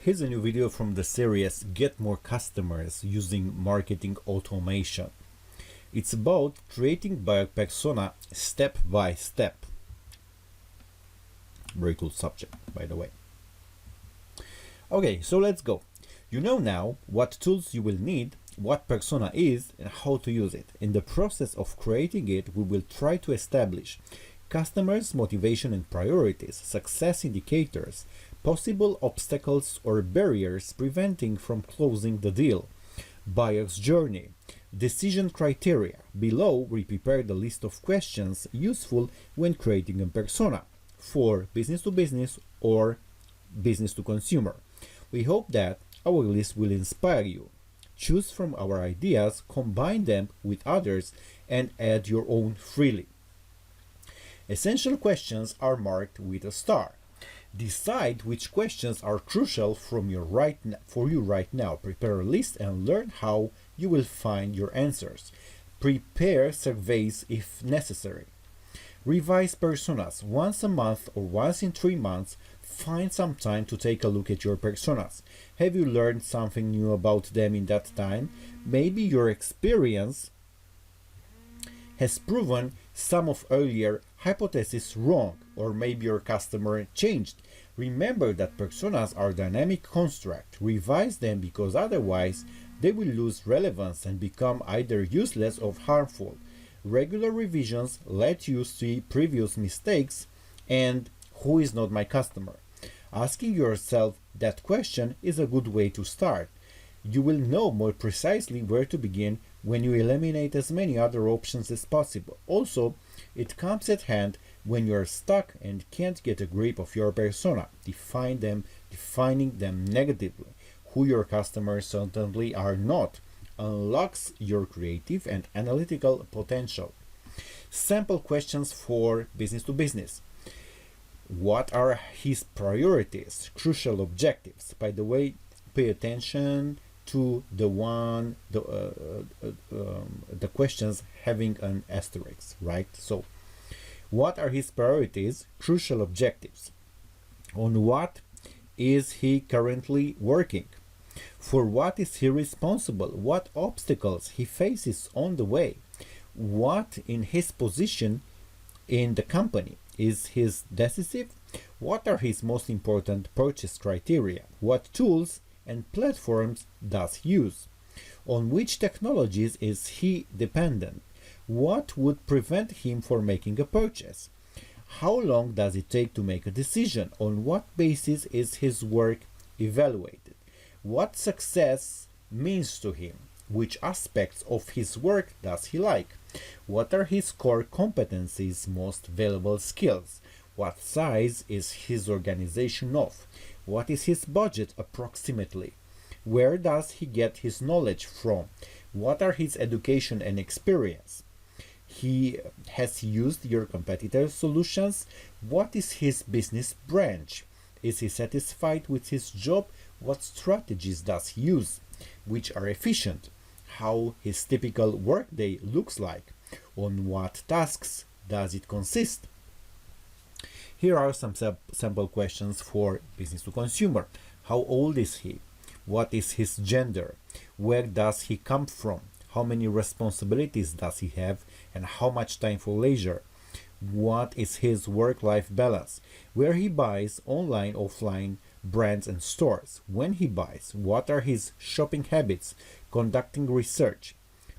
Here's a new video from the series Get More Customers Using Marketing Automation. It's about creating buyer persona step by step. Very cool subject, by the way. Okay, so let's go. You know now what tools you will need, what persona is, and how to use it. In the process of creating it, we will try to establish customers' motivation and priorities, success indicators, possible obstacles or barriers preventing from closing the deal, buyer's journey, decision criteria. Below, we prepared a list of questions useful when creating a persona for business to business or business to consumer. We hope that our list will inspire you. Choose from our ideas, combine them with others, and add your own freely. Essential questions are marked with a star. Decide which questions are crucial for you right now. Prepare a list and learn how you will find your answers. Prepare surveys if necessary. Revise personas once a month or once in 3 months. Find some time to take a look at your personas. Have you learned something new about them in that time? Maybe your experience has proven some of earlier hypotheses wrong, or maybe your customer changed. Remember that personas are dynamic construct. Revise them because otherwise they will lose relevance and become either useless or harmful. Regular revisions let you see previous mistakes and who is not my customer. Asking yourself that question is a good way to start. You will know more precisely where to begin when you eliminate as many other options as possible. Also, it comes at hand when you are stuck and can't get a grip of your persona. Defining them negatively, who your customers certainly are not, unlocks your creative and analytical potential. Sample questions for business to business. What are his priorities, crucial objectives? By the way, pay attention to the questions having an asterisk, right? So, what are his priorities, crucial objectives? On what is he currently working? For what is he responsible? What obstacles he faces on the way? What in his position in the company? Is he decisive? What are his most important purchase criteria? What tools and platforms does he use? On which technologies is he dependent? What would prevent him from making a purchase? How long does it take to make a decision? On what basis is his work evaluated? What success means to him? Which aspects of his work does he like? What are his core competencies, most valuable skills? What size is his organization of? What is his budget approximately? Where does he get his knowledge from? What are his education and experience? Has he used your competitors' solutions? What is his business branch? Is he satisfied with his job? What strategies does he use? Which are efficient? How his typical workday looks like? On what tasks does it consist? Here are some sample questions for business to consumer. How old is he? What is his gender? Where does he come from? How many responsibilities does he have? And how much time for leisure? What is his work-life balance? Where he buys, online, offline, brands and stores. When he buys, what are his shopping habits? Conducting research.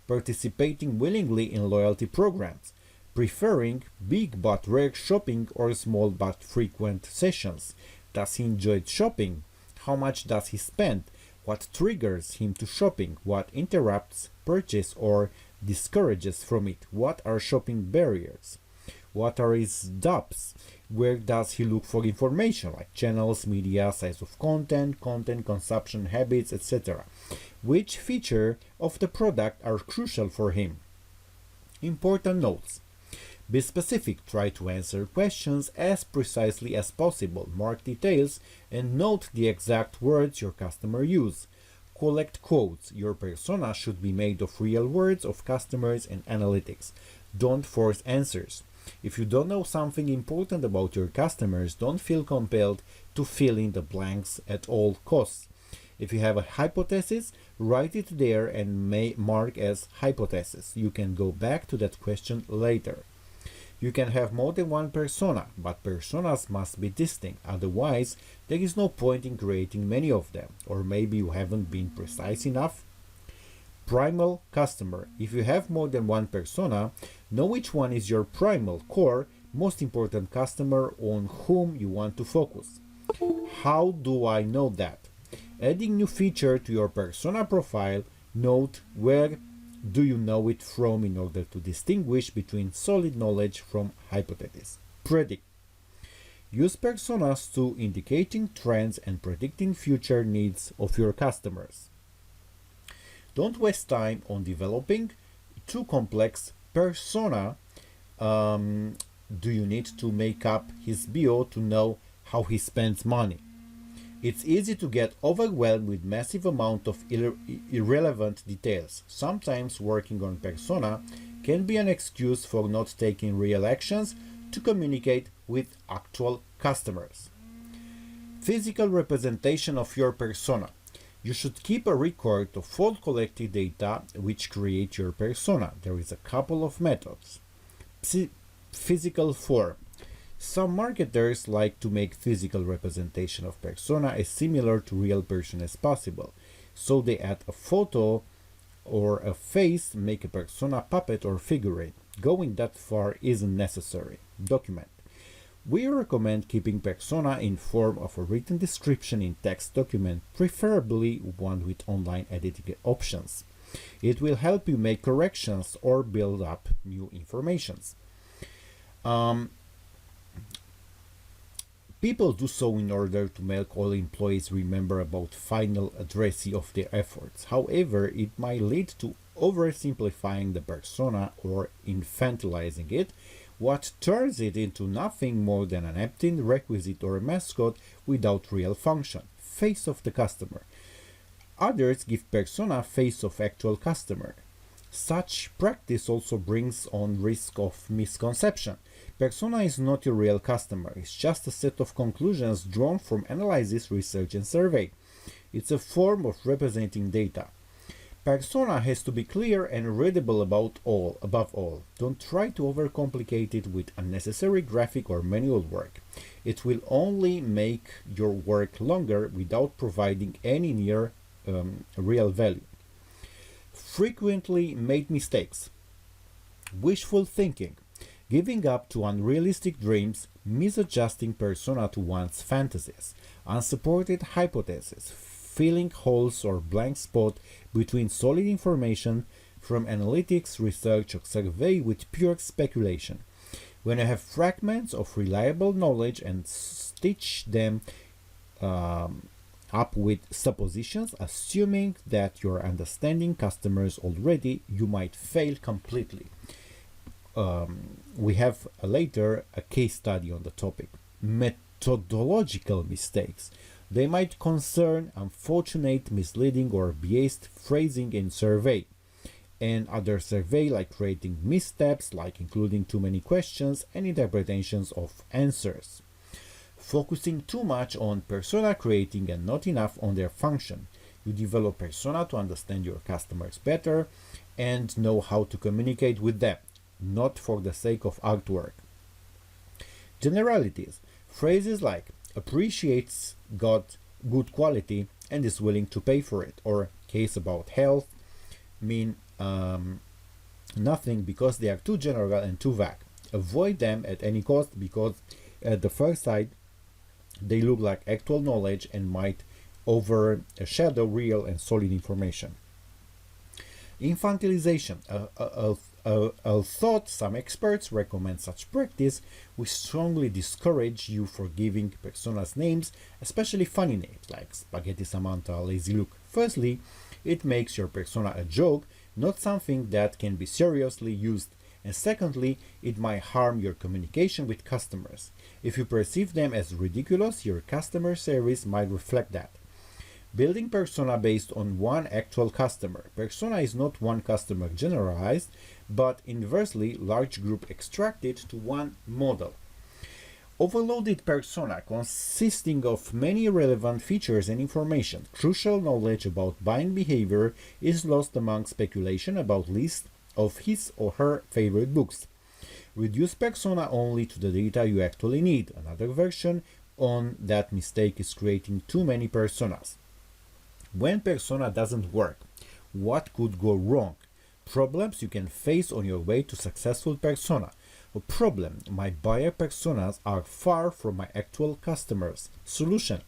Participating willingly in loyalty programs. Preferring big but rare shopping or small but frequent sessions. Does he enjoy shopping? How much does he spend? What triggers him to shopping? What interrupts purchase or discourages from it? What are shopping barriers? What are his dubs? Where does he look for information like channels, media, size of content, consumption habits, etc.? Which feature of the product are crucial for him? Important notes. Be specific. Try to answer questions as precisely as possible. Mark details and note the exact words your customer use. Collect quotes. Your persona should be made of real words of customers and analytics. Don't force answers. If you don't know something important about your customers, don't feel compelled to fill in the blanks at all costs. If you have a hypothesis, write it there and mark as hypothesis. You can go back to that question later. You can have more than one persona, but personas must be distinct, otherwise there is no point in creating many of them, or maybe you haven't been precise enough. Primal customer. If you have more than one persona, know which one is your primal, core, most important customer on whom you want to focus. How do I know that? Adding new feature to your persona profile, note where do you know it from in order to distinguish between solid knowledge from hypothesis. Predict. Use personas to indicating trends and predicting future needs of your customers. Don't waste time on developing too complex persona. Do you need to make up his bio to know how he spends money? It's easy to get overwhelmed with massive amount of irrelevant details. Sometimes working on persona can be an excuse for not taking real actions to communicate with actual customers. Physical representation of your persona. You should keep a record of all collected data which create your persona. There is a couple of methods. Physical form. Some marketers like to make physical representation of persona as similar to real person as possible. So they add a photo or a face, make a persona puppet or figurine. Going that far isn't necessary. Document. We recommend keeping persona in form of a written description in text document, preferably one with online editing options. It will help you make corrections or build up new informations. People do so in order to make all employees remember about final addressee of their efforts. However, it might lead to oversimplifying the persona or infantilizing it, what turns it into nothing more than an empty requisite or a mascot without real function. Face of the customer. Others give persona face of actual customer. Such practice also brings on risk of misconception. Persona is not your real customer, it's just a set of conclusions drawn from analysis, research and survey. It's a form of representing data. Persona has to be clear and readable above all. Don't try to overcomplicate it with unnecessary graphic or manual work. It will only make your work longer without providing any near real value. Frequently made mistakes. Wishful thinking. Giving up to unrealistic dreams, misadjusting persona to one's fantasies, unsupported hypotheses, filling holes or blank spot between solid information from analytics, research or survey with pure speculation. When you have fragments of reliable knowledge and stitch them up with suppositions, assuming that you're understanding customers already, you might fail completely. We have later a case study on the topic. Methodological mistakes. They might concern unfortunate, misleading or biased phrasing in survey and other survey, like creating missteps, like including too many questions and interpretations of answers. Focusing too much on persona creating and not enough on their function. You develop persona to understand your customers better and know how to communicate with them, not for the sake of artwork. Generalities. Phrases like appreciates got good quality and is willing to pay for it, or case about health mean nothing because they are too general and too vague. Avoid them at any cost because at the first sight they look like actual knowledge and might overshadow real and solid information. Infantilization. Although some experts recommend such practice, we strongly discourage you for giving personas names, especially funny names like Spaghetti Samantha, Lazy Luke. Firstly, it makes your persona a joke, not something that can be seriously used. And secondly, it might harm your communication with customers. If you perceive them as ridiculous, your customer service might reflect that. Building persona based on one actual customer. Persona is not one customer generalized, but inversely large group extracted to one model. Overloaded persona consisting of many relevant features and information. Crucial knowledge about buying behavior is lost among speculation about list of his or her favorite books. Reduce persona only to the data you actually need. Another version on that mistake is creating too many personas. When persona doesn't work, what could go wrong? Problems you can face on your way to successful persona. A problem: my buyer personas are far from my actual customers. Solution: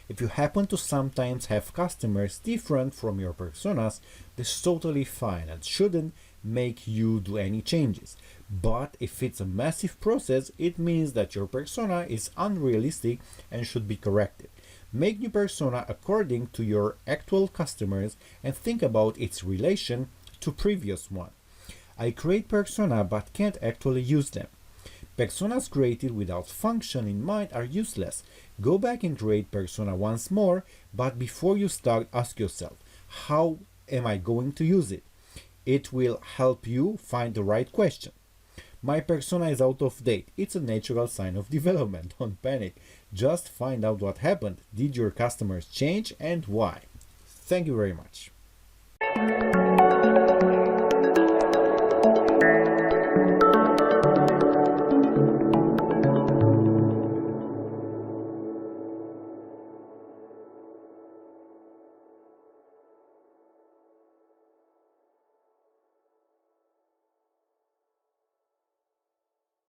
if you happen to sometimes have customers different from your personas, that's totally fine and shouldn't make you do any changes. But if it's a massive process, it means that your persona is unrealistic and should be corrected. Make new persona according to your actual customers and think about its relation to previous one. I create persona but can't actually use them. Personas created without function in mind are useless. Go back and create persona once more, but before you start, ask yourself, how am I going to use it? It will help you find the right question. My persona is out of date. It's a natural sign of development. Don't panic. Just find out what happened. Did your customers change and why? Thank you very much.